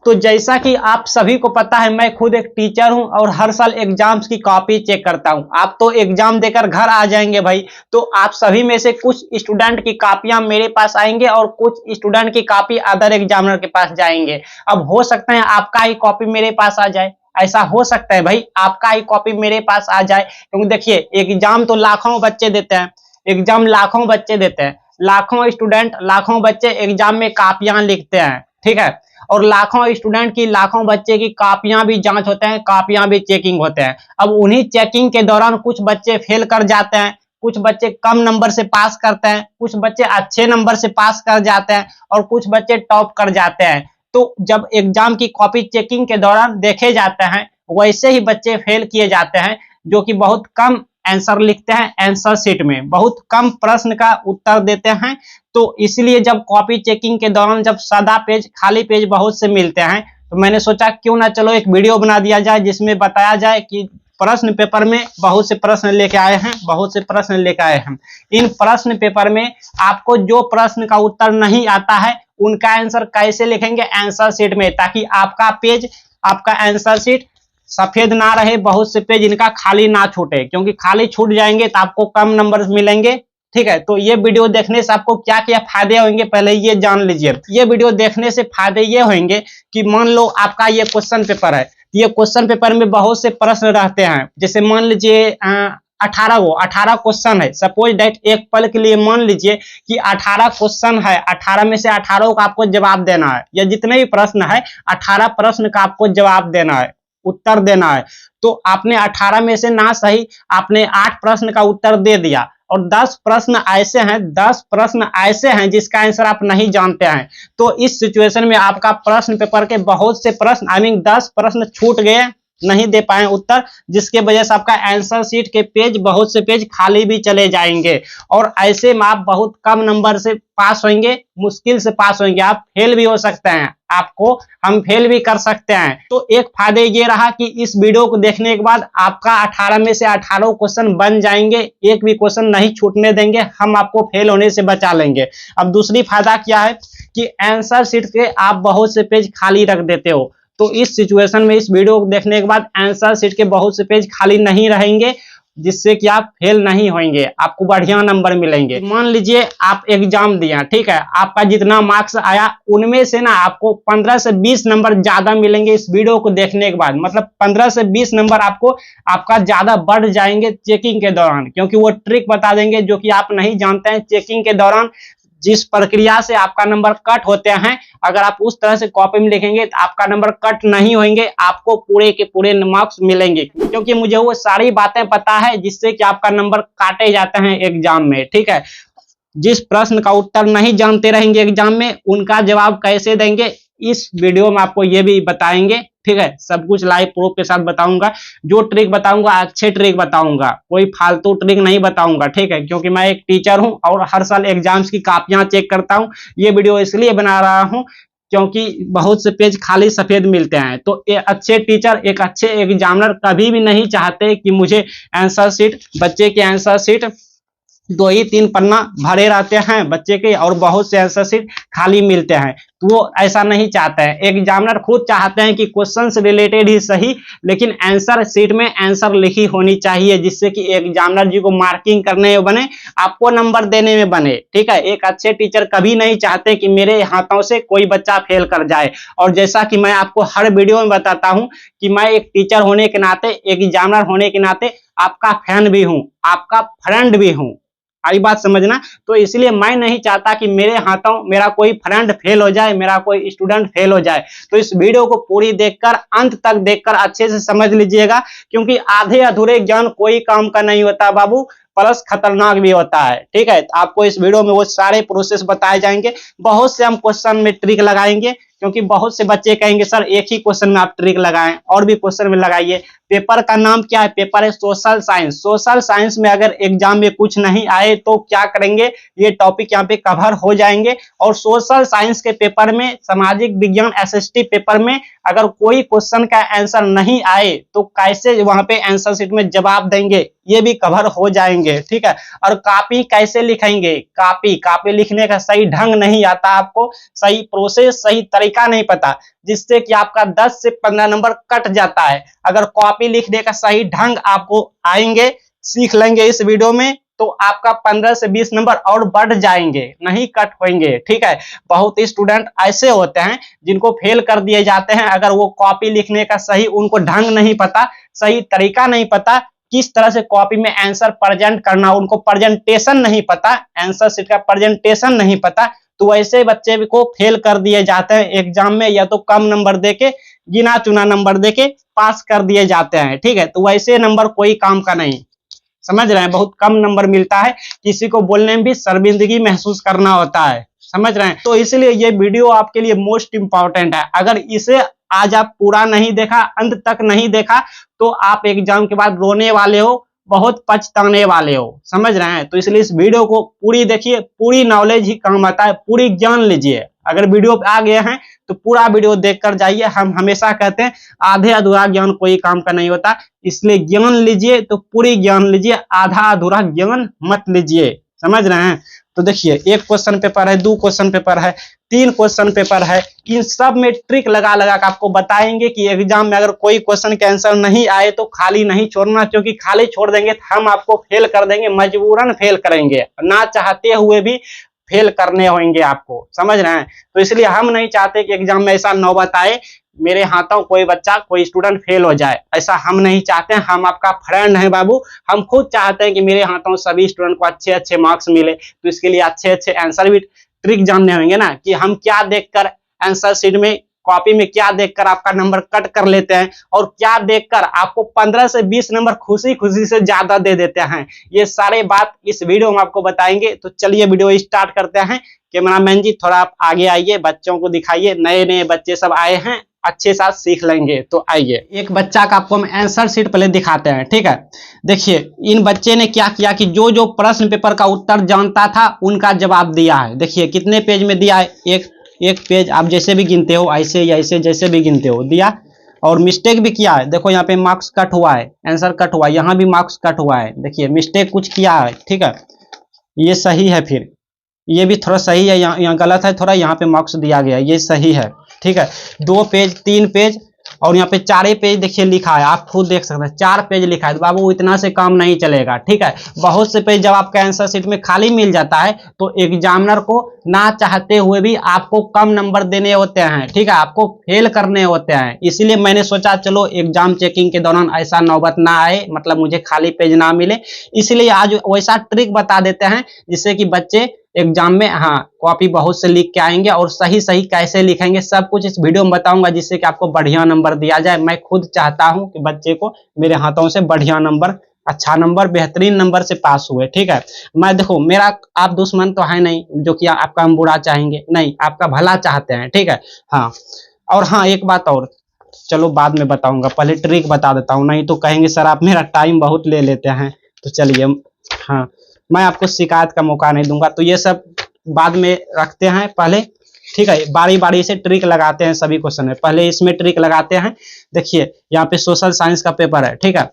तो जैसा कि आप सभी को पता है, मैं खुद एक टीचर हूं और हर साल एग्जाम्स की कॉपी चेक करता हूं। आप तो एग्जाम देकर घर आ जाएंगे भाई, तो आप सभी में से कुछ स्टूडेंट की कॉपियां मेरे पास आएंगे और कुछ स्टूडेंट की कॉपी अदर एग्जामिनर के पास जाएंगे। अब हो सकता है आपका ही कॉपी मेरे पास आ जाए, ऐसा हो सकता है भाई, आपका ही कॉपी मेरे पास आ जाए। क्योंकि देखिए, एग्जाम तो लाखों बच्चे देते हैं, एग्जाम लाखों बच्चे देते हैं, लाखों स्टूडेंट, लाखों बच्चे एग्जाम में कॉपियां लिखते हैं, ठीक है। और लाखों स्टूडेंट की, लाखों बच्चे की कॉपियां भी जांच होते हैं, कॉपियां भी चेकिंग होते हैं। अब उन्हीं चेकिंग के दौरान कुछ बच्चे फेल कर जाते हैं, कुछ बच्चे कम नंबर से पास करते हैं, कुछ बच्चे अच्छे नंबर से पास कर जाते हैं और कुछ बच्चे टॉप कर जाते हैं। तो जब एग्जाम की कॉपी चेकिंग के दौरान देखे जाते हैं, वैसे ही बच्चे फेल किए जाते हैं जो कि बहुत कम आंसर लिखते हैं, आंसर शीट में बहुत कम प्रश्न का उत्तर देते हैं। तो इसलिए जब कॉपी चेकिंग के दौरान जब सादा पेज, खाली पेज बहुत से मिलते हैं, तो मैंने सोचा क्यों ना चलो एक वीडियो बना दिया जाए जिसमें बताया जाए कि प्रश्न पेपर में बहुत से प्रश्न लेके आए हैं, बहुत से प्रश्न लेके आए हैं। इन प्रश्न पेपर में आपको जो प्रश्न का उत्तर नहीं आता है उनका आंसर कैसे लिखेंगे आंसर शीट में, ताकि आपका पेज, आपका आंसर शीट सफेद ना रहे, बहुत से पेज इनका खाली ना छूटे, क्योंकि खाली छूट जाएंगे तो आपको कम नंबर मिलेंगे, ठीक है। तो ये वीडियो देखने से आपको क्या क्या फायदे होंगे पहले ये जान लीजिए। ये वीडियो देखने से फायदे ये होंगे कि मान लो आपका ये क्वेश्चन पेपर है, ये क्वेश्चन पेपर में बहुत से प्रश्न रहते हैं, जैसे मान लीजिए 18 क्वेश्चन है, सपोज डेट एक पल के लिए मान लीजिए कि 18 क्वेश्चन है, 18 में से 18 का आपको जवाब देना है, या जितने भी प्रश्न है 18 प्रश्न का आपको जवाब देना है, उत्तर देना है। तो आपने 18 में से ना सही, आपने 8 प्रश्न का उत्तर दे दिया और 10 प्रश्न ऐसे हैं, 10 प्रश्न ऐसे हैं जिसका आंसर आप नहीं जानते हैं। तो इस सिचुएशन में आपका प्रश्न पेपर के बहुत से प्रश्न, आई मीन 10 प्रश्न छूट गए, नहीं दे पाए उत्तर, जिसके वजह से आपका आंसर शीट के पेज, बहुत से पेज खाली भी चले जाएंगे और ऐसे में आप बहुत कम नंबर से पास होंगे, मुश्किल से पास होंगे, आप फेल भी हो सकते हैं, आपको हम फेल भी कर सकते हैं। तो एक फायदे ये रहा कि इस वीडियो को देखने के बाद आपका 18 में से 18 क्वेश्चन बन जाएंगे, एक भी क्वेश्चन नहीं छूटने देंगे, हम आपको फेल होने से बचा लेंगे। अब दूसरी फायदा क्या है कि आंसर शीट के आप बहुत से पेज खाली रख देते हो, तो इस सिचुएशन में इस वीडियो को देखने के बाद आंसर शीट के बहुत से पेज खाली नहीं रहेंगे, जिससे कि आप फेल नहीं होंगे, आपको बढ़िया नंबर मिलेंगे। मान लीजिए आप एग्जाम दिया, ठीक है, आपका जितना मार्क्स आया उनमें से ना आपको 15 से 20 नंबर ज्यादा मिलेंगे इस वीडियो को देखने के बाद, मतलब 15 से 20 नंबर आपको, आपका ज्यादा बढ़ जाएंगे चेकिंग के दौरान, क्योंकि वो ट्रिक बता देंगे जो कि आप नहीं जानते हैं। चेकिंग के दौरान जिस प्रक्रिया से आपका नंबर कट होते हैं, अगर आप उस तरह से कॉपी में लिखेंगे तो आपका नंबर कट नहीं होंगे, आपको पूरे के पूरे मार्क्स मिलेंगे, क्योंकि मुझे वो सारी बातें पता है जिससे कि आपका नंबर काटे जाते हैं एग्जाम में, ठीक है। जिस प्रश्न का उत्तर नहीं जानते रहेंगे एग्जाम में, उनका जवाब कैसे देंगे इस वीडियो में आपको ये भी बताएंगे, ठीक है। सब कुछ लाइव प्रूफ के साथ बताऊंगा, जो ट्रिक बताऊंगा अच्छे ट्रिक बताऊंगा, कोई फालतू ट्रिक नहीं बताऊंगा, ठीक है, क्योंकि मैं एक टीचर हूं और हर साल एग्जाम्स की कॉपियां चेक करता हूं। ये वीडियो इसलिए बना रहा हूं क्योंकि बहुत से पेज खाली सफेद मिलते हैं, तो एक अच्छे टीचर, एक अच्छे एग्जामिनर कभी भी नहीं चाहते कि मुझे आंसर शीट, बच्चे के आंसर शीट 2 ही 3 पन्ना भरे रहते हैं बच्चे के और बहुत से आंसर शीट खाली मिलते हैं, तो वो ऐसा नहीं चाहता है। एग्जामिनर खुद चाहते हैं कि क्वेश्चन से रिलेटेड ही सही, लेकिन आंसर शीट में आंसर लिखी होनी चाहिए, जिससे कि एग्जामिनर जी को मार्किंग करने में बने, आपको नंबर देने में बने, ठीक है। एक अच्छे टीचर कभी नहीं चाहते कि मेरे हाथों से कोई बच्चा फेल कर जाए। और जैसा कि मैं आपको हर वीडियो में बताता हूं कि मैं एक टीचर होने के नाते, एग्जामिनर होने के नाते आपका फैन भी हूं, आपका फ्रेंड भी हूं, आई बात समझना। तो इसलिए मैं नहीं चाहता कि मेरे हाथों मेरा कोई फ्रेंड फेल हो जाए, मेरा कोई स्टूडेंट फेल हो जाए। तो इस वीडियो को पूरी देखकर, अंत तक देखकर अच्छे से समझ लीजिएगा, क्योंकि आधे अधूरे ज्ञान कोई काम का नहीं होता बाबू, प्लस खतरनाक भी होता है, ठीक है। तो आपको इस वीडियो में वो सारे प्रोसेस बताए जाएंगे, बहुत से हम क्वेश्चन में ट्रिक लगाएंगे, क्योंकि बहुत से बच्चे कहेंगे सर एक ही क्वेश्चन में आप ट्रिक लगाएं, और भी क्वेश्चन में लगाइए। पेपर का नाम क्या है? पेपर है सोशल साइंस। सोशल साइंस में अगर एग्जाम में कुछ नहीं आए तो क्या करेंगे, ये टॉपिक यहाँ पे कवर हो जाएंगे। और सोशल साइंस के पेपर में, सामाजिक विज्ञान एसएसटी पेपर में अगर कोई क्वेश्चन का आंसर नहीं आए तो कैसे वहां पे आंसर शीट में जवाब देंगे, ये भी कवर हो जाएंगे, ठीक है। और कॉपी कैसे लिखेंगे, कॉपी लिखने का सही ढंग नहीं आता आपको, सही प्रोसेस सही तरीका नहीं पता, जिससे कि आपका 10 से 15 नंबर कट जाता है। अगर कॉपी लिखने का सही ढंग आपको आएंगे, सीख लेंगे इस वीडियो में, तो आपका 15 से 20 नंबर और बढ़ जाएंगे, नहीं कट होंगे, ठीक है। बहुत स्टूडेंट ऐसे होते हैं जिनको फेल कर दिए जाते हैं, अगर वो कॉपी लिखने का सही उनको ढंग नहीं पता, सही तरीका नहीं पता, किस तरह से कॉपी में आंसर प्रेजेंट करना, उनको प्रेजेंटेशन नहीं पता, आंसर शीट का प्रेजेंटेशन नहीं पता, तो ऐसे बच्चे को फेल कर दिए जाते हैं एग्जाम में, या तो कम नंबर देके, गिना चुना नंबर देके पास कर दिए जाते हैं, ठीक है। तो वैसे नंबर कोई काम का नहीं, समझ रहे हैं, बहुत कम नंबर मिलता है, किसी को बोलने में भी शर्मिंदगी महसूस करना होता है, समझ रहे हैं। तो इसलिए ये वीडियो आपके लिए मोस्ट इंपॉर्टेंट है। अगर इसे आज आप पूरा नहीं देखा, अंत तक नहीं देखा, तो आप एग्जाम के बाद रोने वाले हो, बहुत पछताने वाले हो, समझ रहे हैं। तो इसलिए इस वीडियो को पूरी देखिए, पूरी नॉलेज ही काम आता है, पूरी ज्ञान लीजिए। अगर वीडियो पे आ गए हैं तो पूरा वीडियो देखकर जाइए। हम हमेशा कहते हैं आधे अधूरा ज्ञान कोई काम का नहीं होता, इसलिए ज्ञान लीजिए तो पूरी ज्ञान लीजिए, आधा अधूरा ज्ञान मत लीजिए, समझ रहे हैं। तो देखिए, एक क्वेश्चन पेपर है, 2 क्वेश्चन पेपर है, 3 क्वेश्चन पेपर है, इन सब में ट्रिक लगा लगा कर आपको बताएंगे कि एग्जाम में अगर कोई क्वेश्चन के आंसर नहीं आए तो खाली नहीं छोड़ना, क्योंकि खाली छोड़ देंगे तो हम आपको फेल कर देंगे, मजबूरन फेल करेंगे, ना चाहते हुए भी फेल करने होंगे आपको, समझ रहे हैं। तो इसलिए हम नहीं चाहते कि एग्जाम में ऐसा नौबत आए, मेरे हाथों कोई बच्चा कोई स्टूडेंट फेल हो जाए, ऐसा हम नहीं चाहते हैं। हम आपका फ्रेंड है बाबू, हम खुद चाहते हैं कि मेरे हाथों सभी स्टूडेंट को अच्छे अच्छे मार्क्स मिले। तो इसके लिए अच्छे अच्छे आंसर भी ट्रिक जानने होंगे ना, कि हम क्या देखकर आंसर शीट में, कॉपी में क्या देखकर आपका नंबर कट कर लेते हैं, और क्या देखकर आपको 15 से 20 नंबर खुशी खुशी से ज्यादा दे देते हैं। ये सारे बात इस वीडियो में आपको बताएंगे। तो चलिए वीडियो स्टार्ट करते हैं। कैमरामैन जी थोड़ा आप आगे आइए, बच्चों को दिखाइए, नए नए बच्चे सब आए हैं, अच्छे साथ सीख लेंगे। तो आइए, एक बच्चा का आपको हम आंसर शीट पहले दिखाते हैं, ठीक है। देखिए, इन बच्चे ने क्या किया कि जो जो प्रश्न पेपर का उत्तर जानता था उनका जवाब दिया है। देखिए कितने पेज में दिया है, एक पेज, आप जैसे भी गिनते हो, ऐसे या ऐसे जैसे भी गिनते हो दिया, और मिस्टेक भी किया है। देखो यहाँ पे मार्क्स कट हुआ है, आंसर कट हुआ है, यहाँ भी मार्क्स कट हुआ है, देखिए मिस्टेक कुछ किया है, ठीक है। ये सही है, फिर ये भी थोड़ा सही है, यहाँ गलत है थोड़ा, यहाँ पे मार्क्स दिया गया है, ये सही है, ठीक है। 2 पेज 3 पेज और यहाँ पे 4 पेज देखिए लिखा है, आप खुद देख सकते हैं 4 पेज लिखा है। तो बाबू इतना से काम नहीं चलेगा, ठीक है। बहुत से पेज जब आपका आंसर शीट में खाली मिल जाता है तो एग्जामिनर को ना चाहते हुए भी आपको कम नंबर देने होते हैं, ठीक है, आपको फेल करने होते हैं। इसीलिए मैंने सोचा चलो एग्जाम चेकिंग के दौरान ऐसा नौबत ना आए, मतलब मुझे खाली पेज ना मिले, इसलिए आज वैसा ट्रिक बता देते हैं जिससे कि बच्चे एग्जाम में, हाँ, कॉपी बहुत से लिख के आएंगे, और सही सही कैसे लिखेंगे सब कुछ इस वीडियो में बताऊंगा, जिससे कि आपको बढ़िया नंबर दिया जाए। मैं खुद चाहता हूं कि बच्चे को मेरे हाथों से बढ़िया नंबर, अच्छा नंबर, बेहतरीन नंबर से पास हुए, ठीक है। मैं देखो, मेरा आप दुश्मन तो है नहीं जो कि आपका हम बुरा चाहेंगे, नहीं, आपका भला चाहते हैं, ठीक है। हाँ, और हाँ एक बात और, चलो बाद में बताऊंगा, पहले ट्रिक बता देता हूँ, नहीं तो कहेंगे सर आप मेरा टाइम बहुत ले लेते हैं। तो चलिए, हाँ, मैं आपको शिकायत का मौका नहीं दूंगा, तो ये सब बाद में रखते हैं पहले, ठीक है। बारी बारी से ट्रिक लगाते हैं सभी क्वेश्चन में, पहले इसमें ट्रिक लगाते हैं। देखिए यहाँ पे सोशल साइंस का पेपर है, ठीक है।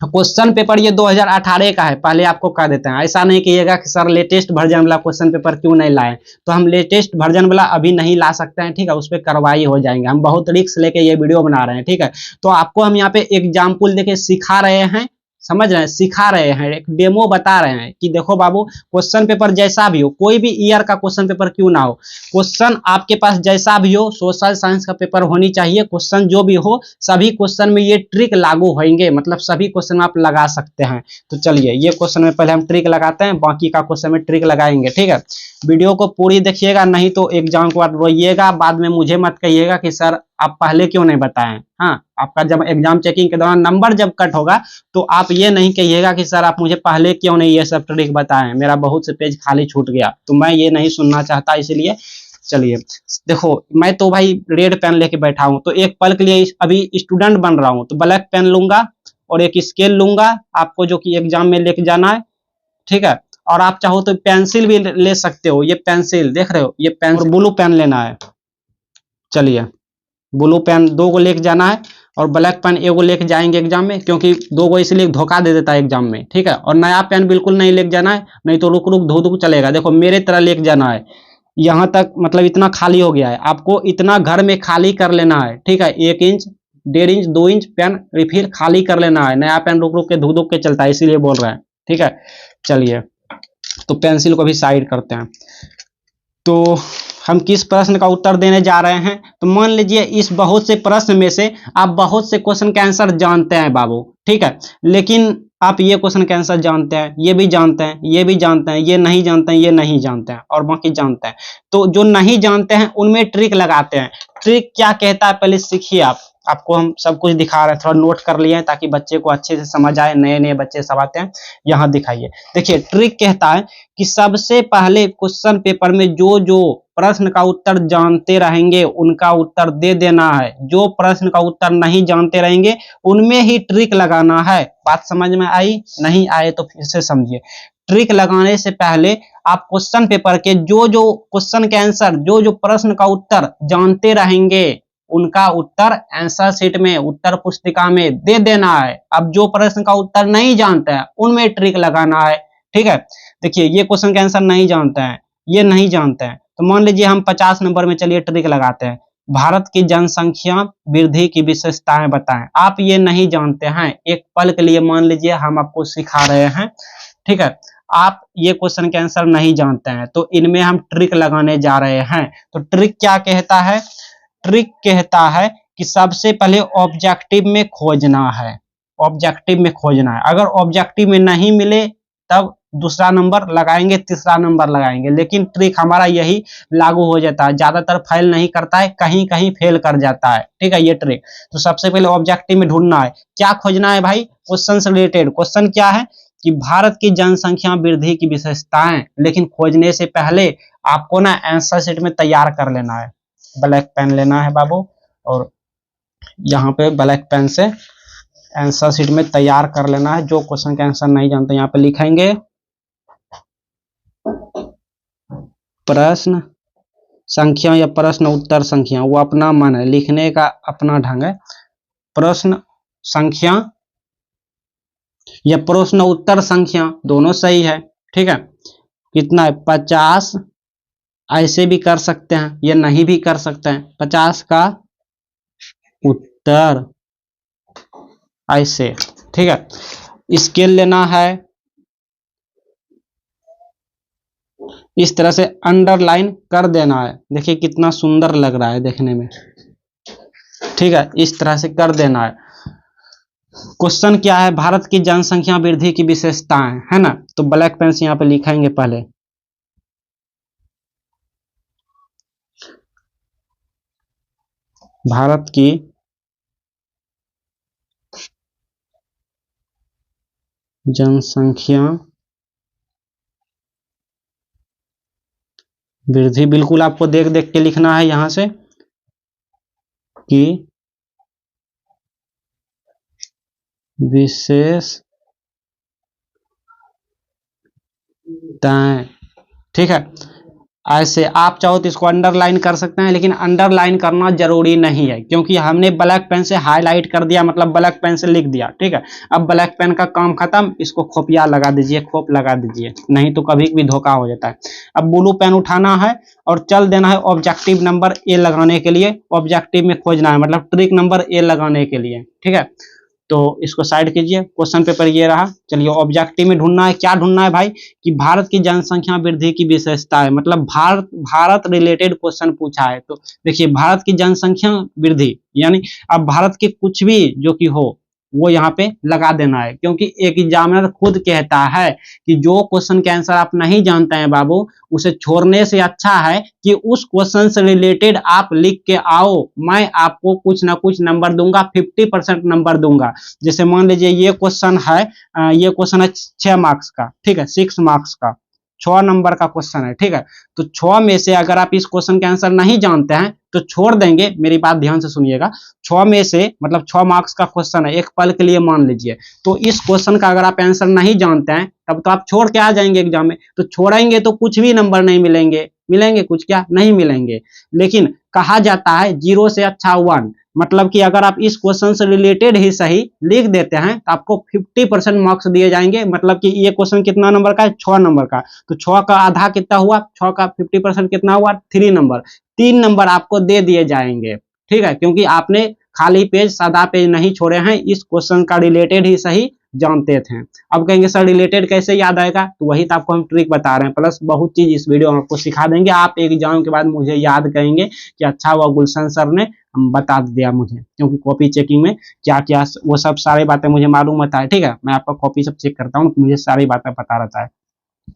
क्वेश्चन पेपर ये 2018 का है, पहले आपको कह देते हैं, ऐसा नहीं कहिएगा कि सर लेटेस्ट वर्जन वाला क्वेश्चन पेपर क्यों नहीं लाए, तो हम लेटेस्ट वर्जन वाला अभी नहीं ला सकते हैं, ठीक है, उस पर कार्रवाई हो जाएंगे। हम बहुत रिस्क लेके ये वीडियो बना रहे हैं, ठीक है। तो आपको हम यहाँ पे एग्जाम्पल देके सिखा रहे हैं, समझ रहे हैं, सिखा रहे हैं, एक डेमो बता रहे हैं कि देखो बाबू, क्वेश्चन पेपर जैसा भी हो, कोई भी ईयर का क्वेश्चन पेपर क्यों ना हो, क्वेश्चन आपके पास जैसा भी हो, सोशल साइंस का पेपर होनी चाहिए, क्वेश्चन जो भी हो, सभी क्वेश्चन में ये ट्रिक लागू होंगे, मतलब सभी क्वेश्चन आप लगा सकते हैं। तो चलिए, ये क्वेश्चन में पहले हम ट्रिक लगाते हैं, बाकी का क्वेश्चन में ट्रिक लगाएंगे, ठीक है। वीडियो को पूरी देखिएगा, नहीं तो एग्जाम के बाद रोइएगा, बाद में मुझे मत कहिएगा कि सर आप पहले क्यों नहीं बताएं। हाँ, आपका जब एग्जाम चेकिंग के दौरान नंबर जब कट होगा तो आप ये नहीं कहिएगा कि सर आप मुझे पहले क्यों नहीं ये सब ट्रिक बताएं, मेरा बहुत से पेज खाली छूट गया, तो मैं ये नहीं सुनना चाहता। इसलिए चलिए, देखो मैं तो भाई रेड पेन लेके बैठा हूं, तो एक पल के लिए अभी स्टूडेंट बन रहा हूं, तो ब्लैक पेन लूंगा और एक स्केल लूंगा, आपको जो कि एग्जाम में लेके जाना है, ठीक है। और आप चाहो तो पेंसिल भी ले सकते हो, ये पेंसिल देख रहे हो, ये पेन, ब्लू पेन लेना है। चलिए, ब्लू पेन 2 को लेके जाना है और ब्लैक पेन 1 को लेके जाएंगे एग्जाम में, क्योंकि 2 को इसलिए धोखा दे देता है एग्जाम में, ठीक है। और नया पेन बिल्कुल नहीं लेके जाना है, नहीं तो रुक रुक धो धो चलेगा। देखो मेरे तरह लेके जाना है, यहाँ तक मतलब इतना खाली हो गया है, आपको इतना घर में खाली कर लेना है, ठीक है। 1 inch 1.5 inch 2 inch pen refill खाली कर लेना है। नया पेन रुक रुक के धो धो के चलता है, इसीलिए बोल रहे हैं, ठीक है। चलिए तो पेंसिल को भी साइड करते हैं। तो हम किस प्रश्न का उत्तर देने जा रहे हैं, तो मान लीजिए इस बहुत से प्रश्न में से आप बहुत से क्वेश्चन का आंसर जानते हैं बाबू, ठीक है। लेकिन आप ये क्वेश्चन का आंसर जानते हैं, ये भी जानते हैं, ये भी जानते हैं, ये नहीं जानते हैं, ये नहीं जानते हैं और बाकी जानते हैं। तो जो नहीं जानते हैं उनमें ट्रिक लगाते हैं। ट्रिक क्या कहता है पहले सीखिए आप, आपको हम सब कुछ दिखा रहे हैं, थोड़ा नोट कर लिए हैं ताकि बच्चे को अच्छे से समझ आए। नए नए बच्चे सब आते हैं, यहाँ दिखाइए। देखिए ट्रिक कहता है कि सबसे पहले क्वेश्चन पेपर में जो जो प्रश्न का उत्तर जानते रहेंगे उनका उत्तर दे देना है। जो प्रश्न का उत्तर नहीं जानते रहेंगे उनमें ही ट्रिक लगाना है। बात समझ में आई? नहीं आए तो फिर से समझिए। ट्रिक लगाने से पहले आप क्वेश्चन पेपर के जो जो क्वेश्चन के आंसर, जो जो प्रश्न का उत्तर जानते रहेंगे उनका उत्तर आंसर शीट में, उत्तर पुस्तिका में दे देना है। अब जो प्रश्न का उत्तर नहीं जानते हैं उनमें ट्रिक लगाना है, ठीक है। देखिए ये क्वेश्चन का आंसर नहीं जानते हैं, ये नहीं जानते हैं, तो मान लीजिए हम 50 नंबर में चलिए ट्रिक लगाते हैं। भारत की जनसंख्या वृद्धि की विशेषताएं बताएं। आप ये नहीं जानते हैं, एक पल के लिए मान लीजिए हम आपको सिखा रहे हैं, ठीक है। आप ये क्वेश्चन के आंसर नहीं जानते हैं तो इनमें हम ट्रिक लगाने जा रहे हैं। तो ट्रिक क्या कहता है? ट्रिक कहता है कि सबसे पहले ऑब्जेक्टिव में खोजना है, ऑब्जेक्टिव में खोजना है। अगर ऑब्जेक्टिव में नहीं मिले तब दूसरा नंबर लगाएंगे, तीसरा नंबर लगाएंगे, लेकिन ट्रिक हमारा यही लागू हो जाता है। ज्यादातर फेल नहीं करता है, कहीं कहीं फेल कर जाता है, ठीक है ये ट्रिक। तो सबसे पहले ऑब्जेक्टिव में ढूंढना है। क्या खोजना है भाई? क्वेश्चन से रिलेटेड। क्वेश्चन क्या है कि भारत की जनसंख्या वृद्धि की विशेषताएं, लेकिन खोजने से पहले आपको ना आंसर शीट में तैयार कर लेना है। ब्लैक पेन लेना है बाबू और यहाँ पे ब्लैक पेन से आंसर शीट में तैयार कर लेना है। जो क्वेश्चन का आंसर नहीं जानते यहाँ पे लिखेंगे प्रश्न संख्या या प्रश्न उत्तर संख्या, वो अपना मन है, लिखने का अपना ढंग है। प्रश्न संख्या या प्रश्न उत्तर संख्या दोनों सही है, ठीक है। कितना है? 50। ऐसे भी कर सकते हैं, ये नहीं भी कर सकते हैं। 50 का उत्तर ऐसे, ठीक है। स्केल लेना है, इस तरह से अंडरलाइन कर देना है। देखिए कितना सुंदर लग रहा है देखने में, ठीक है। इस तरह से कर देना है। क्वेश्चन क्या है? भारत की जनसंख्या वृद्धि की विशेषताएं, है ना। तो ब्लैक पेन से यहाँ पे लिखेंगे पहले भारत की जनसंख्या वृद्धि, बिल्कुल आपको देख देख के लिखना है यहां से कि विशेषताएं, ठीक है। ऐसे आप चाहो तो इसको अंडरलाइन कर सकते हैं, लेकिन अंडरलाइन करना जरूरी नहीं है, क्योंकि हमने ब्लैक पेन से हाईलाइट कर दिया, मतलब ब्लैक पेन से लिख दिया, ठीक है। अब ब्लैक पेन का काम खत्म, इसको खोपिया लगा दीजिए, खोप लगा दीजिए, नहीं तो कभी भी धोखा हो जाता है। अब ब्लू पेन उठाना है और चल देना है ऑब्जेक्टिव नंबर ए लगाने के लिए। ऑब्जेक्टिव में खोजना है, मतलब ट्रिक नंबर ए लगाने के लिए, ठीक है। तो इसको साइड कीजिए, क्वेश्चन पेपर ये रहा। चलिए ऑब्जेक्टिव में ढूंढना है। क्या ढूंढना है भाई? कि भारत की जनसंख्या वृद्धि की विशेषता है, मतलब भारत रिलेटेड क्वेश्चन पूछा है। तो देखिए भारत की जनसंख्या वृद्धि, यानी अब भारत के कुछ भी जो कि हो वो यहाँ पे लगा देना है, क्योंकि एक एग्जामिनर खुद कहता है कि जो क्वेश्चन के आंसर आप नहीं जानते हैं बाबू, उसे छोड़ने से अच्छा है कि उस क्वेश्चन से रिलेटेड आप लिख के आओ। मैं आपको कुछ ना कुछ नंबर दूंगा, 50% नंबर दूंगा। जैसे मान लीजिए ये क्वेश्चन है, ये क्वेश्चन है 6 मार्क्स का, ठीक है, 6 मार्क्स का, 6 नंबर का क्वेश्चन है, ठीक है। तो 6 में से अगर आप इस क्वेश्चन के आंसर नहीं जानते हैं तो छोड़ देंगे। मेरी बात ध्यान से सुनिएगा। 6 में से मतलब 6 मार्क्स का क्वेश्चन है, एक पल के लिए मान लीजिए। तो इस क्वेश्चन का अगर आप आंसर नहीं जानते हैं तब तो आप छोड़ के आ जाएंगे एग्जाम में। तो छोड़ेंगे तो कुछ भी नंबर नहीं मिलेंगे, मिलेंगे कुछ क्या? नहीं मिलेंगे। लेकिन कहा जाता है 0 से अच्छा 1, मतलब कि अगर आप इस क्वेश्चन से रिलेटेड ही सही लिख देते हैं तो आपको 50% मार्क्स दिए जाएंगे। मतलब कि ये क्वेश्चन कितना नंबर का है, 6 नंबर का, तो 6 का आधा कितना हुआ, 6 का 50% कितना हुआ, 3 नंबर, 3 नंबर आपको दे दिए जाएंगे। ठीक है, क्योंकि आपने खाली पेज सादा पेज नहीं छोड़े हैं, इस क्वेश्चन का रिलेटेड ही सही जानते थे। अब कहेंगे सर रिलेटेड कैसे याद आएगा, तो वही तो आपको हम ट्रिक बता रहे हैं, प्लस बहुत चीज इस वीडियो में आपको सिखा देंगे। आप एग्जाम के बाद मुझे याद करेंगे कि अच्छा हुआ गुलशन सर ने बता दिया मुझे, क्योंकि कॉपी चेकिंग में क्या क्या वो सब सारी बातें मुझे मालूम होता है। ठीक है, मैं आपका कॉपी सब चेक करता हूँ, मुझे सारी बातें पता रहता है।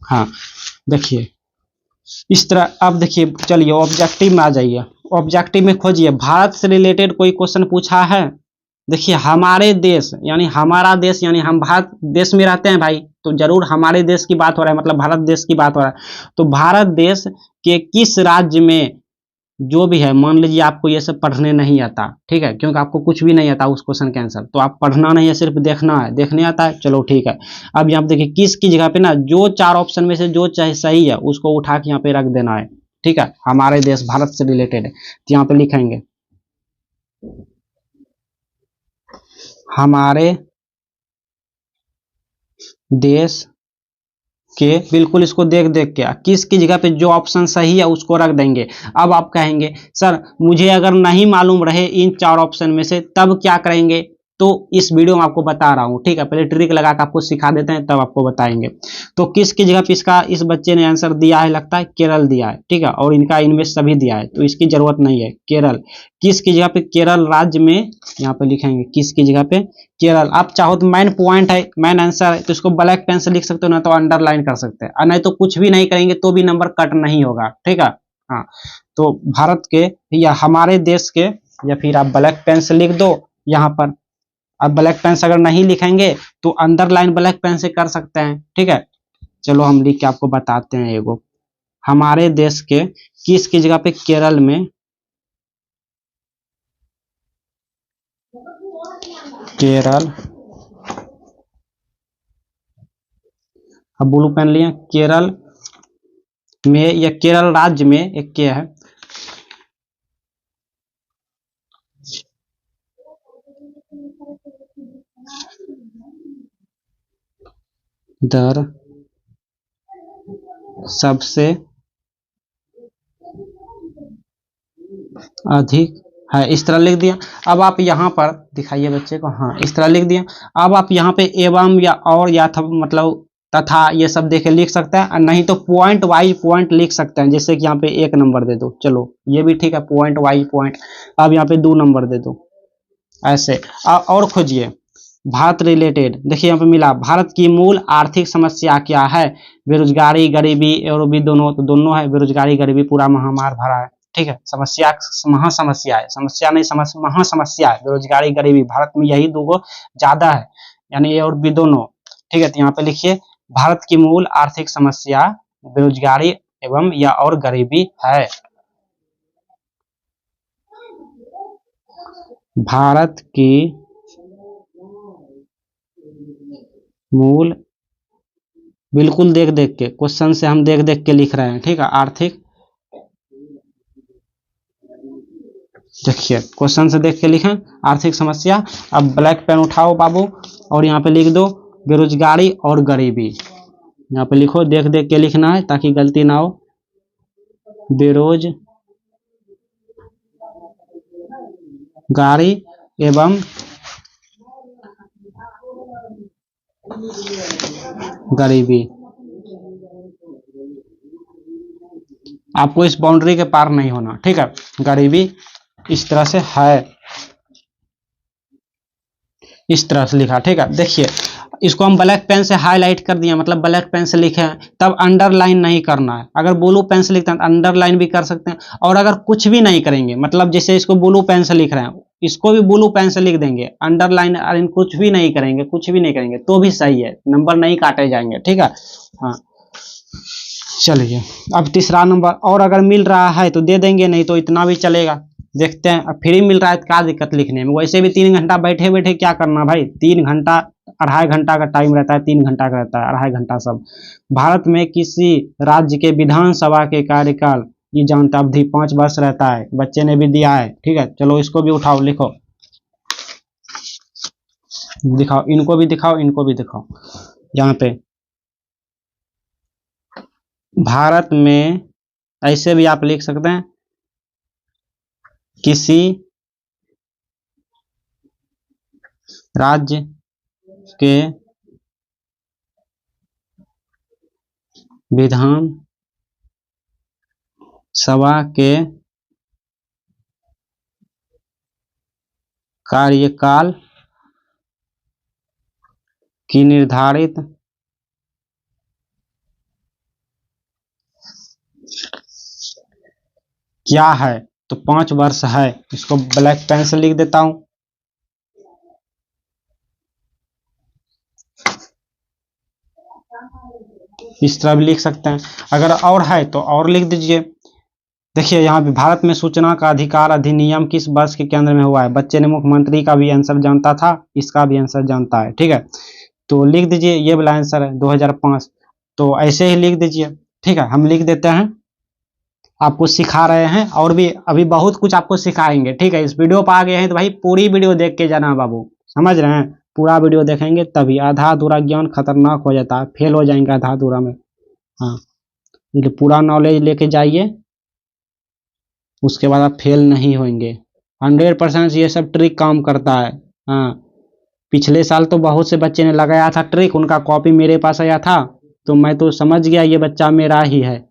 हाँ देखिए इस तरह, अब देखिए चलिए ऑब्जेक्टिव में आ जाइए। ऑब्जेक्टिव में खोजिए भारत से रिलेटेड कोई क्वेश्चन पूछा है। देखिए हमारे देश यानी हमारा देश यानी हम भारत देश में रहते हैं भाई, तो जरूर हमारे देश की बात हो रहा है, मतलब भारत देश की बात हो रहा है। तो भारत देश के किस राज्य में, जो भी है, मान लीजिए आपको ये सब पढ़ने नहीं आता, ठीक है, क्योंकि आपको कुछ भी नहीं आता उस क्वेश्चन के आंसर, तो आप पढ़ना नहीं है, सिर्फ देखना है, देखने आता है, चलो ठीक है। अब यहाँ पे देखिए किस की जगह पे ना जो 4 ऑप्शन में से जो चाहे सही है उसको उठा के यहाँ पे रख देना है। ठीक है, हमारे देश भारत से रिलेटेड है, तो यहाँ पे लिखेंगे हमारे देश के, बिल्कुल इसको देख देख के किस की जगह पे जो ऑप्शन सही है उसको रख देंगे। अब आप कहेंगे सर मुझे अगर नहीं मालूम रहे इन 4 ऑप्शन में से तब क्या करेंगे, तो इस वीडियो में आपको बता रहा हूं। ठीक है, पहले ट्रिक लगा के आपको सिखा देते हैं तब आपको बताएंगे। तो किस की जगह पे इसका इस बच्चे ने आंसर दिया है, लगता है केरल दिया है। ठीक है, और इनका इनमें सभी दिया है, तो इसकी जरूरत नहीं है। केरल किस की जगह पे, केरल राज्य में, यहाँ पे लिखेंगे किस की जगह पे केरल। आप चाहो तो मेन पॉइंट है, मेन आंसर है, तो इसको ब्लैक पेन से लिख सकते हो, ना तो अंडरलाइन कर सकते हैं, और नहीं तो कुछ भी नहीं करेंगे तो भी नंबर कट नहीं होगा। ठीक है, हाँ तो भारत के या हमारे देश के, या फिर आप ब्लैक पेन से लिख दो यहाँ पर। अब ब्लैक पेन से अगर नहीं लिखेंगे तो अंडरलाइन ब्लैक पेन से कर सकते हैं। ठीक है, चलो हम लिख के आपको बताते हैं। एगो हमारे देश के किस की जगह पे केरल में, केरल, अब ब्लू पेन लिए, केरल में या केरल राज्य में, एक क्या है, दर सबसे अधिक है, इस तरह लिख दिया। अब आप यहाँ पर दिखाइए बच्चे को, हाँ इस तरह लिख दिया। अब आप यहाँ पे एवं या और या था मतलब तथा ये सब देखे लिख सकते हैं, और नहीं तो पॉइंट वाइज पॉइंट लिख सकते हैं, जैसे कि यहाँ पे 1 नंबर दे दो, चलो ये भी ठीक है, पॉइंट वाइज पॉइंट। अब यहाँ पे 2 नंबर दे दो, ऐसे। और खोजिए भारत रिलेटेड, देखिए यहाँ पे मिला भारत की मूल आर्थिक समस्या क्या है, बेरोजगारी गरीबी और भी दोनों, तो दोनों है, बेरोजगारी गरीबी पूरा महामार भरा है। ठीक है, समस्या महासमस्या है, समस्या नहीं महासमस्या है, बेरोजगारी गरीबी भारत में यही दो ज्यादा है, यानी ए और बी दोनों। ठीक है, तो यहाँ पे लिखिए भारत की मूल आर्थिक समस्या बेरोजगारी एवं या और गरीबी है। भारत की मूल, बिल्कुल देख देख के क्वेश्चन से हम देख देख के लिख रहे हैं। ठीक है, आर्थिक, देखिए क्वेश्चन से देख के लिखें आर्थिक समस्या। अब ब्लैक पेन उठाओ बाबू और यहाँ पे लिख दो बेरोजगारी और गरीबी, यहाँ पे लिखो, देख देख के लिखना है ताकि गलती ना हो। बेरोजगारी एवं गरीबी, आपको इस बाउंड्री के पार नहीं होना। ठीक है, गरीबी इस तरह से है, इस तरह से लिखा। ठीक है, देखिए इसको हम ब्लैक पेन से हाईलाइट कर दिया, मतलब ब्लैक पेन से लिखे हैं, तब अंडरलाइन नहीं करना है। अगर ब्लू पेन से लिखते हैं अंडरलाइन भी कर सकते हैं, और अगर कुछ भी नहीं करेंगे, मतलब जैसे इसको ब्लू पेन से लिख रहे हैं, इसको भी ब्लू पेन से लिख देंगे, अंडरलाइन कुछ भी नहीं करेंगे, कुछ भी नहीं करेंगे तो भी सही है, नंबर नहीं काटे जाएंगे। ठीक है, हाँ चलिए अब तीसरा नंबर, और अगर मिल रहा है तो दे देंगे, नहीं तो इतना भी चलेगा। देखते हैं, अब फ्री मिल रहा है तो क्या दिक्कत लिखने में, वैसे भी 3 घंटा बैठे बैठे क्या करना भाई, 3 घंटा 2.5 घंटा का टाइम रहता है, 3 घंटा का रहता है, 2.5 घंटा सब। भारत में किसी राज्य के विधानसभा के कार्यकाल ये जानता अवधि 5 वर्ष रहता है, बच्चे ने भी दिया है। ठीक है, चलो इसको भी उठाओ, लिखो, दिखाओ, इनको भी दिखाओ, इनको भी दिखाओ। यहाँ पे भारत में ऐसे भी आप लिख सकते हैं, किसी राज्य के विधान सभा के कार्यकाल की निर्धारित क्या है, तो 5 वर्ष है। इसको ब्लैक पेन से लिख देता हूं। इस तरह भी लिख सकते हैं, अगर और है तो और लिख दीजिए। देखिए यहाँ पे भारत में सूचना का अधिकार अधिनियम किस वर्ष के केंद्र में हुआ है। बच्चे ने मुख्यमंत्री का भी आंसर जानता था, इसका भी आंसर जानता है। ठीक है, तो लिख दीजिए, ये वाला आंसर है 2005। तो ऐसे ही लिख दीजिए। ठीक है, हम लिख देते हैं, आपको सिखा रहे हैं और भी अभी बहुत कुछ आपको सिखाएंगे। ठीक है, इस वीडियो पर आ गए हैं तो भाई पूरी वीडियो देख के जाना बाबू, समझ रहे हैं। पूरा वीडियो देखेंगे तभी, आधा अधूरा ज्ञान खतरनाक हो जाता है, फेल हो जाएंगे आधा अधूरा में। हाँ, ये पूरा नॉलेज लेके जाइए, उसके बाद आप फेल नहीं होंगे। 100% ये सब ट्रिक काम करता है। हाँ, पिछले साल तो बहुत से बच्चे ने लगाया था ट्रिक, उनका कॉपी मेरे पास आया था, तो मैं तो समझ गया ये बच्चा मेरा ही है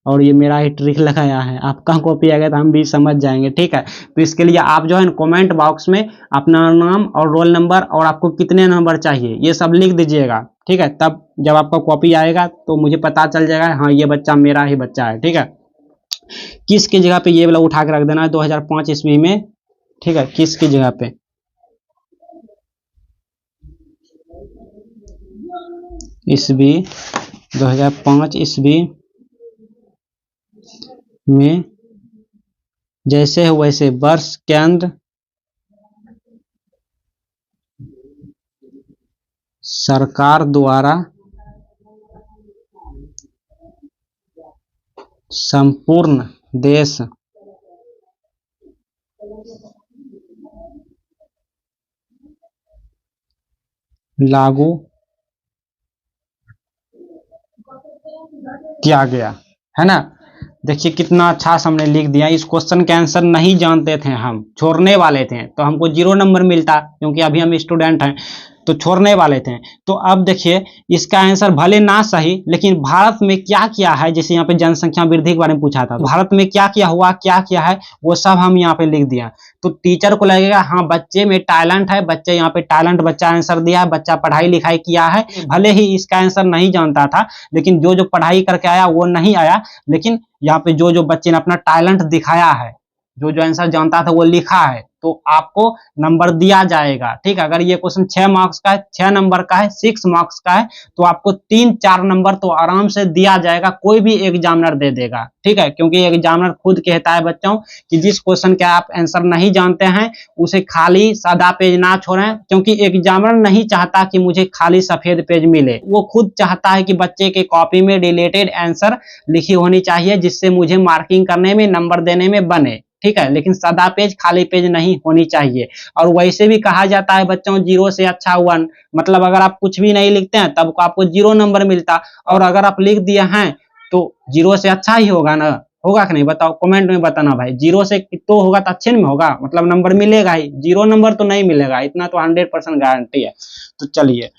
और ये मेरा ही ट्रिक लगाया है। आपका कॉपी आ गया तो हम भी समझ जाएंगे। ठीक है, तो इसके लिए आप जो है कमेंट बॉक्स में अपना नाम और रोल नंबर और आपको कितने नंबर चाहिए ये सब लिख दीजिएगा। ठीक है, तब जब आपका कॉपी आएगा तो मुझे पता चल जाएगा हाँ ये बच्चा मेरा ही बच्चा है। ठीक है, किस की जगह पे ये वाला उठा के रख देना है 2005 ईस्वी में। ठीक है, किस की जगह पे, ईस्वी 2005 ईस्वी में जैसे है वैसे वर्ष केंद्र सरकार द्वारा संपूर्ण देश लागू किया गया है ना। देखिए कितना अच्छा से हमने लिख दिया। इस क्वेश्चन के आंसर नहीं जानते थे, हम छोड़ने वाले थे तो हमको 0 नंबर मिलता, क्योंकि अभी हम स्टूडेंट हैं तो छोड़ने वाले थे। तो अब देखिए इसका आंसर भले ना सही, लेकिन भारत में क्या किया है, जैसे यहाँ पे जनसंख्या वृद्धि के बारे में पूछा था, भारत में क्या क्या हुआ, क्या किया है, वो सब हम यहाँ पे लिख दिया। तो टीचर को लगेगा हाँ बच्चे में टैलेंट है, बच्चे यहाँ पे टैलेंट बच्चा आंसर दिया है, बच्चा पढ़ाई लिखाई किया है। भले ही इसका आंसर नहीं जानता था, लेकिन जो जो पढ़ाई करके आया वो नहीं आया, लेकिन यहाँ पे जो जो बच्चे ने अपना टैलेंट दिखाया है, जो जो आंसर जानता था वो लिखा है, तो आपको नंबर दिया जाएगा। ठीक है, अगर ये क्वेश्चन 6 मार्क्स का है, 6 नंबर का है, 6 मार्क्स का है, तो आपको 3-4 नंबर तो आराम से दिया जाएगा, कोई भी एग्जामिनर दे देगा। ठीक है, क्योंकि एग्जामिनर खुद कहता है बच्चों कि जिस क्वेश्चन के आप आंसर नहीं जानते हैं उसे खाली सादा पेज ना छोड़ें, क्योंकि एग्जामिनर नहीं चाहता कि मुझे खाली सफेद पेज मिले, वो खुद चाहता है कि बच्चे के कॉपी में रिलेटेड आंसर लिखी होनी चाहिए, जिससे मुझे मार्किंग करने में, नंबर देने में बने। ठीक है, लेकिन सादा पेज, खाली पेज नहीं होनी चाहिए। और वैसे भी कहा जाता है बच्चों 0 से अच्छा 1, मतलब अगर आप कुछ भी नहीं लिखते हैं तब आपको 0 नंबर मिलता, और अगर आप लिख दिए हैं तो 0 से अच्छा ही होगा ना, होगा कि नहीं बताओ, कमेंट में बताना भाई। 0 से तो होगा तो अच्छे में होगा, मतलब नंबर मिलेगा ही, 0 नंबर तो नहीं मिलेगा, इतना तो 100% गारंटी है। तो चलिए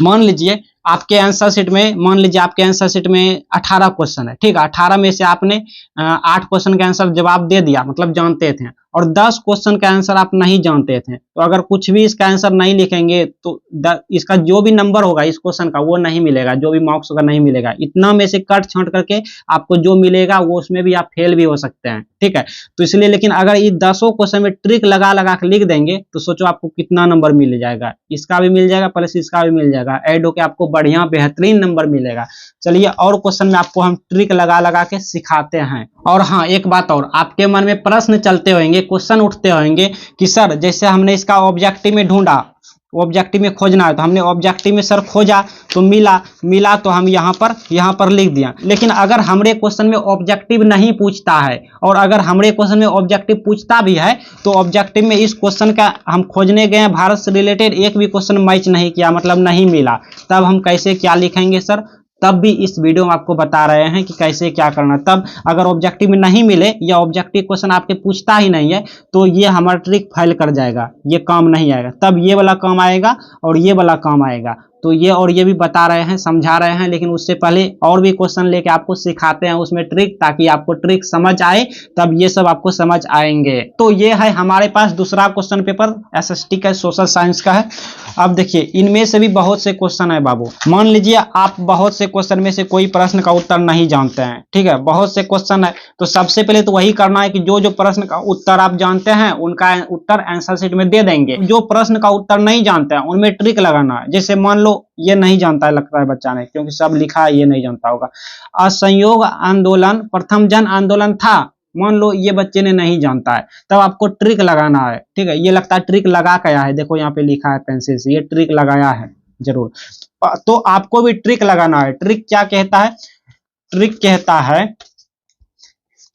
मान लीजिए आपके आंसर शीट में, मान लीजिए आपके आंसर शीट में 18 क्वेश्चन है। ठीक है, 18 में से आपने 8 क्वेश्चन का आंसर जवाब दे दिया, मतलब जानते थे, और 10 क्वेश्चन का आंसर आप नहीं जानते थे। तो अगर कुछ भी इसका आंसर नहीं लिखेंगे तो इसका जो भी नंबर होगा इस क्वेश्चन का वो नहीं मिलेगा, जो भी मार्क्स होगा नहीं मिलेगा। इतना में से कट छांट करके आपको जो मिलेगा वो उसमें भी आप फेल भी हो सकते हैं। ठीक है, तो इसलिए, लेकिन अगर ये 10 क्वेश्चन में ट्रिक लगा लगा के लिख देंगे तो सोचो आपको कितना नंबर मिल जाएगा, इसका भी मिल जाएगा प्लस इसका भी मिल जाएगा, ऐड होकर आपको बढ़िया बेहतरीन नंबर मिलेगा। चलिए और क्वेश्चन में आपको हम ट्रिक लगा लगा के सिखाते हैं। और हाँ, एक बात और, आपके मन में प्रश्न चलते होंगे, क्वेश्चन उठते होंगे कि सर जैसे हमने इसका ऑब्जेक्टिव में ढूंढा, ऑब्जेक्टिव में खोजना है, तो हमने ऑब्जेक्टिव में सर खोजा तो मिला तो हम यहाँ पर लिख दिया। लेकिन अगर हमारे क्वेश्चन में ऑब्जेक्टिव नहीं पूछता है, और अगर हमारे क्वेश्चन में ऑब्जेक्टिव पूछता भी है तो ऑब्जेक्टिव में इस क्वेश्चन का हम खोजने गए हैं, भारत से रिलेटेड एक भी क्वेश्चन मैच नहीं किया, मतलब नहीं मिला, तब हम कैसे क्या लिखेंगे सर? तब भी इस वीडियो में आपको बता रहे हैं कि कैसे क्या करना। तब अगर ऑब्जेक्टिव में नहीं मिले या ऑब्जेक्टिव क्वेश्चन आपके पूछता ही नहीं है तो ये हमारा ट्रिक फेल कर जाएगा, ये काम नहीं आएगा। तब ये वाला काम आएगा और ये वाला काम आएगा। तो ये और ये भी बता रहे हैं, समझा रहे हैं, लेकिन उससे पहले और भी क्वेश्चन लेके आपको सिखाते हैं उसमें ट्रिक, ताकि आपको ट्रिक समझ आए, तब ये सब आपको समझ आएंगे। तो ये है हमारे पास दूसरा क्वेश्चन पेपर एसएसटी का, सोशल साइंस का है। अब देखिए इनमें से भी बहुत से क्वेश्चन है बाबू। मान लीजिए आप बहुत से क्वेश्चन में से कोई प्रश्न का उत्तर नहीं जानते हैं, ठीक है, बहुत से क्वेश्चन है, तो सबसे पहले तो वही करना है कि जो जो प्रश्न का उत्तर आप जानते हैं उनका उत्तर आंसर शीट में दे देंगे। जो प्रश्न का उत्तर नहीं जानते हैं उनमें ट्रिक लगाना है। जैसे मान लो ये नहीं जानता है, लगता है बच्चा ने, क्योंकि सब लिखा है, ये नहीं जानता होगा। असहयोग आंदोलन प्रथम जन आंदोलन था, मान लो ये बच्चे ने नहीं जानता है, तब आपको ट्रिक लगाना है, ठीक है। ये लगता है ट्रिक लगा क्या है, देखो यहाँ पे लिखा है पेंसिल से, ये ट्रिक लगाया है जरूर। तो आपको भी ट्रिक लगाना है। ट्रिक क्या कहता है? ट्रिक कहता है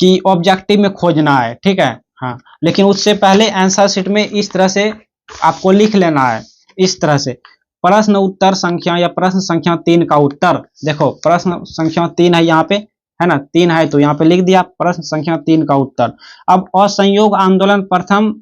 कि ऑब्जेक्टिव में खोजना है, ठीक है, हाँ। लेकिन उससे पहले आंसर शीट में इस तरह से आपको लिख लेना है, इस तरह से प्रश्न उत्तर संख्या या प्रश्न संख्या 3 का उत्तर। देखो प्रश्न संख्या 3 है यहाँ पे, है ना, 3 है तो यहाँ पे लिख दिया प्रश्न संख्या 3 का उत्तर। अब असहयोग आंदोलन प्रथम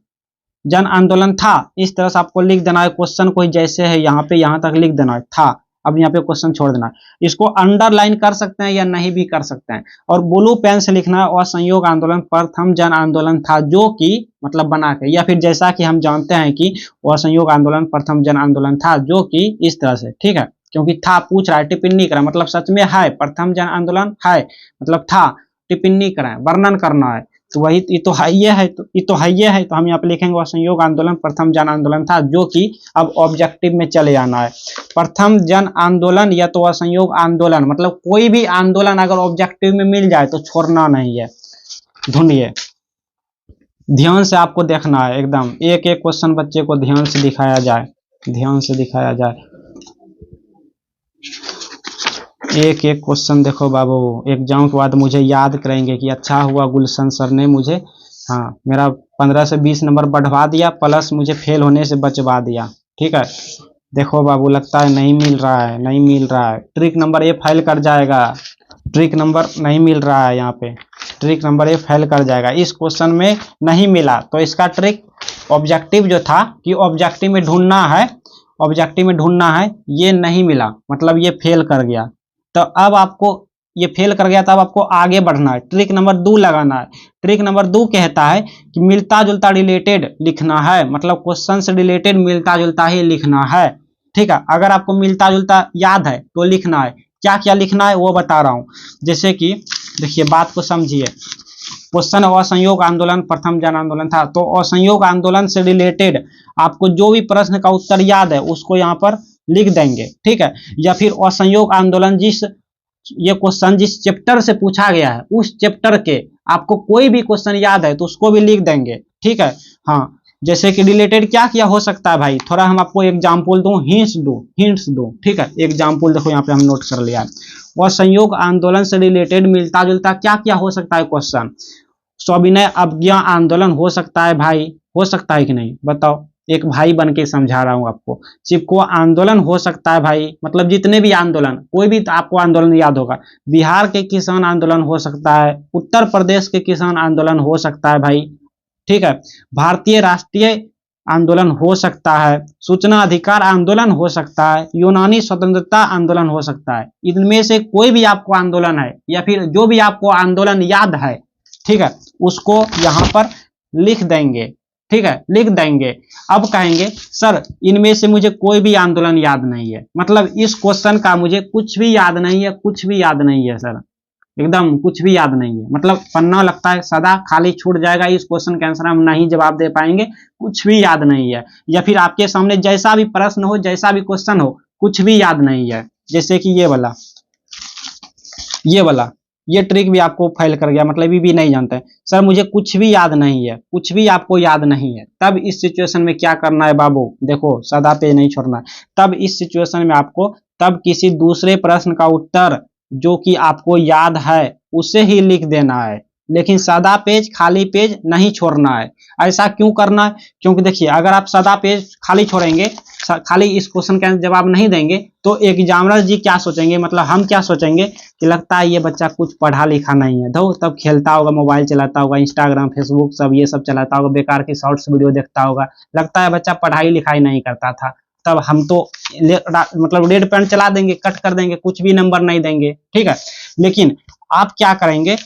जन आंदोलन था, इस तरह से आपको लिख देना है। क्वेश्चन कोई जैसे है यहाँ पे, यहाँ तक लिख देना है था, अब यहाँ पे क्वेश्चन छोड़ देना है। इसको अंडरलाइन कर सकते हैं या नहीं भी कर सकते हैं, और ब्लू पेन से लिखना है असहयोग आंदोलन प्रथम जन आंदोलन था, जो कि मतलब बना के, या फिर जैसा कि हम जानते हैं कि असहयोग आंदोलन प्रथम जन आंदोलन था, जो कि इस तरह से, ठीक है, क्योंकि था पूछ रहा है, टिप्पणी करा, मतलब सच में है, प्रथम जन आंदोलन है मतलब था, टिप्पणी कराएं, वर्णन करना है, तो वही ये तो है, ये है, तो ये तो है, ये है, तो हम यहाँ पे लिखेंगे असहयोग आंदोलन प्रथम जन आंदोलन था, जो कि अब ऑब्जेक्टिव में चले जाना है। प्रथम जन आंदोलन या तो असहयोग आंदोलन, मतलब कोई भी आंदोलन अगर ऑब्जेक्टिव में मिल जाए तो छोड़ना नहीं है। ढूंढिए, ध्यान से आपको देखना है, एकदम एक एक क्वेश्चन बच्चे को ध्यान से दिखाया जाए, ध्यान से दिखाया जाए, एक एक क्वेश्चन देखो बाबू। एग्जाम के बाद मुझे याद करेंगे कि अच्छा हुआ गुलशन सर ने मुझे, हाँ, मेरा 15 से 20 नंबर बढ़वा दिया, प्लस मुझे फेल होने से बचवा दिया, ठीक है। देखो बाबू, लगता है नहीं मिल रहा है, नहीं मिल रहा है। ट्रिक नंबर ए फेल कर जाएगा, ट्रिक नंबर नहीं मिल रहा है यहाँ पे, ट्रिक नंबर ए फेल कर जाएगा। इस क्वेश्चन में नहीं मिला तो इसका ट्रिक ऑब्जेक्टिव जो था कि ऑब्जेक्टिव में ढूंढना है, ऑब्जेक्टिव में ढूंढना है, ये नहीं मिला मतलब ये फेल कर गया। तो अब आपको ये फेल कर गया, तब आपको आगे बढ़ना है, ट्रिक नंबर 2 लगाना है। ट्रिक नंबर 2 कहता है कि मिलता जुलता रिलेटेड लिखना है, मतलब क्वेश्चन से रिलेटेड मिलता जुलता ही लिखना है, ठीक है। अगर आपको मिलता जुलता याद है तो लिखना है, क्या क्या लिखना है वो बता रहा हूं। जैसे कि देखिए, बात को समझिए, क्वेश्चन असहयोग आंदोलन प्रथम जन आंदोलन था, तो असहयोग आंदोलन से रिलेटेड आपको जो भी प्रश्न का उत्तर याद है उसको यहाँ पर लिख देंगे, ठीक है। या फिर असहयोग आंदोलन ये क्वेश्चन जिस चैप्टर से पूछा गया है उस चैप्टर के आपको कोई भी क्वेश्चन याद है तो उसको भी लिख देंगे, ठीक है, हाँ। जैसे कि रिलेटेड क्या क्या हो सकता है भाई, थोड़ा हम आपको एग्जाम्पल दूं, हिंट्स दूं, ठीक है। एग्जाम्पल देखो यहाँ पे हम नोट कर लिया है। असहयोग आंदोलन से रिलेटेड मिलता जुलता क्या क्या हो सकता है क्वेश्चन, सविनय अवज्ञा आंदोलन हो सकता है भाई, हो सकता है कि नहीं बताओ, एक भाई बन के समझा रहा हूं आपको। चिपको आंदोलन हो सकता है भाई, मतलब जितने भी आंदोलन, कोई भी तो आपको आंदोलन याद होगा। बिहार के किसान आंदोलन हो सकता है, उत्तर प्रदेश के किसान आंदोलन हो सकता है भाई, ठीक है। भारतीय राष्ट्रीय आंदोलन हो सकता है, सूचना अधिकार आंदोलन हो सकता है, यूनानी स्वतंत्रता आंदोलन हो सकता है। इनमें से कोई भी आपको आंदोलन है या फिर जो भी आपको आंदोलन याद है, ठीक है, उसको यहाँ पर लिख देंगे, ठीक है, लिख देंगे। अब कहेंगे सर इनमें से मुझे कोई भी आंदोलन याद नहीं है, मतलब इस क्वेश्चन का मुझे कुछ भी याद नहीं है, कुछ भी याद नहीं है सर, एकदम कुछ भी याद नहीं है, मतलब पन्ना लगता है सदा खाली छूट जाएगा, इस क्वेश्चन का आंसर हम नहीं जवाब दे पाएंगे, कुछ भी याद नहीं है। या फिर आपके सामने जैसा भी प्रश्न हो, जैसा भी क्वेश्चन हो, कुछ भी याद नहीं है। जैसे कि ये वाला ये ट्रिक भी आपको फेल कर गया, मतलब ये भी नहीं जानते हैं सर मुझे कुछ भी याद नहीं है, कुछ भी आपको याद नहीं है। तब इस सिचुएशन में क्या करना है बाबू, देखो सादा पेज नहीं छोड़ना है। तब इस सिचुएशन में आपको तब किसी दूसरे प्रश्न का उत्तर जो कि आपको याद है उसे ही लिख देना है, लेकिन सादा पेज खाली पेज नहीं छोड़ना है। ऐसा क्यों करना है, क्योंकि देखिए अगर आप सादा पेज खाली छोड़ेंगे, खाली इस क्वेश्चन का जवाब नहीं देंगे तो एग्जामिनर जी क्या सोचेंगे, मतलब हम क्या सोचेंगे कि लगता है ये बच्चा कुछ पढ़ा लिखा नहीं है, दो तब खेलता होगा, मोबाइल चलाता होगा, इंस्टाग्राम फेसबुक सब ये सब चलाता होगा, बेकार की शॉर्ट्स वीडियो देखता होगा, लगता है बच्चा पढ़ाई लिखाई नहीं करता था। तब हम तो मतलब रेड पेन चला देंगे, कट कर देंगे, कुछ भी नंबर नहीं देंगे, ठीक है। लेकिन आप क्या करेंगे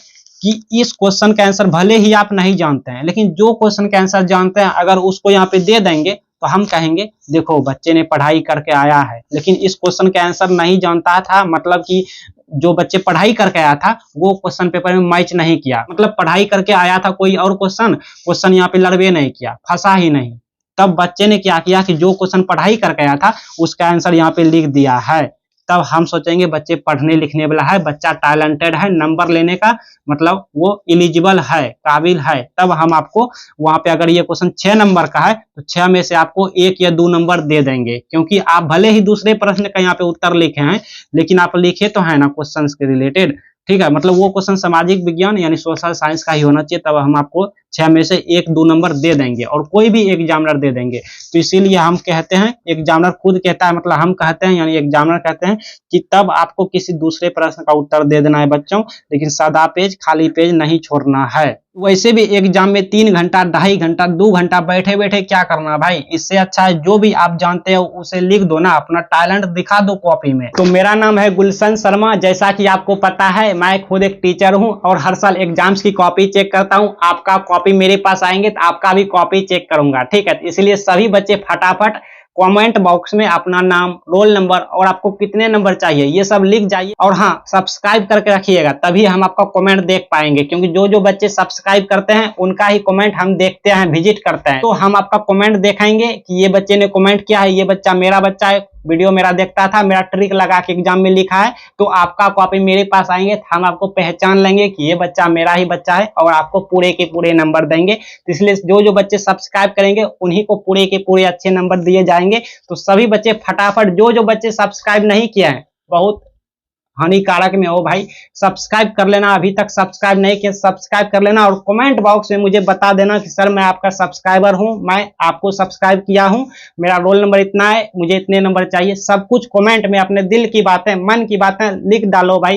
कि इस क्वेश्चन का आंसर भले ही आप नहीं जानते हैं, लेकिन जो क्वेश्चन का आंसर जानते हैं अगर उसको यहाँ पे दे देंगे तो हम कहेंगे देखो बच्चे ने पढ़ाई करके आया है, लेकिन इस क्वेश्चन का आंसर नहीं जानता था, मतलब कि जो बच्चे पढ़ाई करके आया था वो क्वेश्चन पेपर में मैच नहीं किया, मतलब पढ़ाई करके आया था कोई और क्वेश्चन यहाँ पे लड़बे नहीं किया, फंसा ही नहीं। तब बच्चे ने क्या किया कि जो क्वेश्चन पढ़ाई करके आया था उसका आंसर यहाँ पे लिख दिया है। तब हम सोचेंगे बच्चे पढ़ने लिखने वाला है, बच्चा टैलेंटेड है, नंबर लेने का मतलब वो एलिजिबल है, काबिल है। तब हम आपको वहां पे अगर ये क्वेश्चन 6 नंबर का है तो 6 में से आपको 1 या 2 नंबर दे देंगे, क्योंकि आप भले ही दूसरे प्रश्न का यहाँ पे उत्तर लिखे हैं लेकिन आप लिखे तो है ना क्वेश्चन के रिलेटेड, ठीक है। मतलब वो क्वेश्चन सामाजिक विज्ञान यानी सोशल साइंस का ही होना चाहिए, तब हम आपको 6 में से 1-2 नंबर दे देंगे और कोई भी एग्जामिनर दे देंगे। तो इसीलिए हम कहते हैं, एग्जामिनर खुद कहता है, मतलब हम कहते हैं यानी एग्जामिनर कहते हैं कि तब आपको किसी दूसरे प्रश्न का उत्तर दे देना है बच्चों, लेकिन सादा पेज खाली पेज नहीं छोड़ना है। वैसे भी एग्जाम में 3 घंटा 2.5 घंटा 2 घंटा बैठे बैठे क्या करना भाई, इससे अच्छा है जो भी आप जानते हो उसे लिख दो ना, अपना टैलेंट दिखा दो कॉपी में। तो मेरा नाम है गुलशन शर्मा, जैसा कि आपको पता है मैं खुद एक टीचर हूं और हर साल एग्जाम्स की कॉपी चेक करता हूं। आपका कॉपी मेरे पास आएंगे तो आपका भी कॉपी चेक करूंगा, ठीक है। इसलिए सभी बच्चे फटाफट कमेंट बॉक्स में अपना नाम, रोल नंबर और आपको कितने नंबर चाहिए ये सब लिख जाइए, और हाँ सब्सक्राइब करके रखिएगा, तभी हम आपका कमेंट देख पाएंगे, क्योंकि जो जो बच्चे सब्सक्राइब करते हैं उनका ही कमेंट हम देखते हैं, विजिट करते हैं, तो हम आपका कमेंट देखेंगे कि ये बच्चे ने कमेंट किया है, ये बच्चा मेरा बच्चा है, वीडियो मेरा देखता था, मेरा ट्रिक लगा के एग्जाम में लिखा है, तो आपका कॉपी मेरे पास आएंगे तो हम आपको पहचान लेंगे कि ये बच्चा मेरा ही बच्चा है और आपको पूरे के पूरे नंबर देंगे। तो इसलिए जो जो बच्चे सब्सक्राइब करेंगे उन्हीं को पूरे के पूरे अच्छे नंबर दिए जाएंगे। तो सभी बच्चे फटाफट, जो जो बच्चे सब्सक्राइब नहीं किए हैं बहुत हानिकारक में हो भाई, सब्सक्राइब कर लेना, अभी तक सब्सक्राइब नहीं किया सब्सक्राइब कर लेना, और कमेंट बॉक्स में मुझे बता देना कि सर मैं आपका सब्सक्राइबर हूं, मैं आपको सब्सक्राइब किया हूं, मेरा रोल नंबर इतना है, मुझे इतने नंबर चाहिए, सब कुछ कमेंट में अपने दिल की बातें, मन की बातें लिख डालो भाई।